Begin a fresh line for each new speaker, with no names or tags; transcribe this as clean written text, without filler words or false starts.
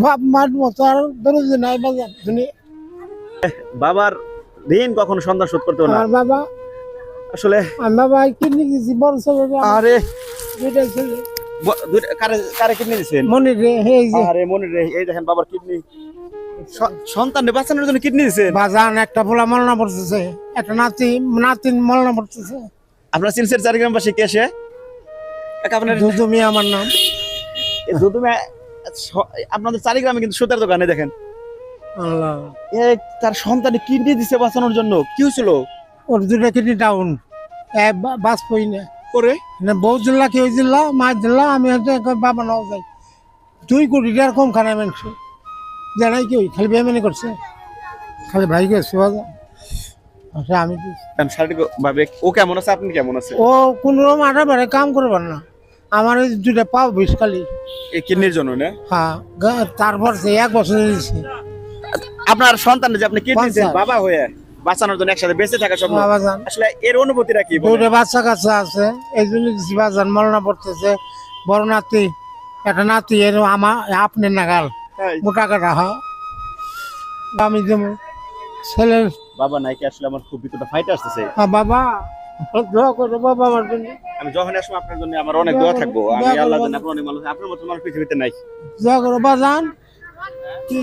বাপ মার মতো আর দরজ নাই বাজার শুনি।
বাবার ঋণ কখনো সন্তান শোধ করতে পারে না
আমার বাবা
আসলে।
আমার বাবা কিডনি দিছি বড় ছেলে
আরে
দুইটা ছেলে
কারে কারে কিডনি দিছেন?
মনে রে এই যে
আরে মনে রে, এই দেখেন বাবার কিডনি, সন্তানকে বাঁচানোর জন্য কিডনি দিছেন।
বাজান একটা পোলা মলনা পড়তেছে, একটা নাতিন মলনা পড়তেছে।
আপনার সিলসের চারিগ্রামবাসী কে সে? আপনার
দুদু মিয়া আমার নাম।
যদুমে আপনাদের চারিগ্রামে কিন্তু সুতার দোকানে দেখেন
আল্লাহ
তার সন্তানে কিডনি দিছে বাঁচানোর জন্য। কি হয়েছিল?
ওর দুটা কিডনি ডাউন, বাস পই না
করে
বউ জিল্লা কেউ জিল্লা মা জিল্লা আমি বাবা নাও যাই 2 কোটি টাকার কম খানায় মানুষ জানাই কি খালি বেমানি করছে, খালি ভাই গেছে আচ্ছা আমি
শারীরিক ভাবে ও কেমন আছে, আপনি কেমন আছে?
ও কোনো রকম আটা বাড়ে কাম করবার না, আমার এই দুটা পাও বিষ খালি।
এই কিডনির জন্য না?
হ্যাঁ তারপর সে 1 বছর দিয়েছে।
আপনার সন্তান যে আপনি কিডনি দিয়েছেন
5
বাবা হয়ে বাঁচানোর জন্য, একসাথে বেঁচে থাকা সম্ভব,
বাবা জান
আসলে এর অনুভূতিটা কি?
দুটো বাচ্চা কাচ্চা আছে এই জন্য বাজান মলনা পড়তেছে। বড় নাতি একটা নাতি এর আমার আপনার নাগাল মোটা কাটা হয় আমি যেমন ছেলের
বাবা নাকি আসলে আমার খুব ভিতরটা ফাইটে আসতেছে।
বাবা দোয়া করো বাবা আমার জন্য।
আমি যখন আসবো আপনার জন্য আমার অনেক দোয়া থাকবো। আমি আল্লাহ জানে আপনার অনেক মানুষ, আপনার মতো মানুষ পৃথিবীতে নাই।
দোয়া করো বাজান কি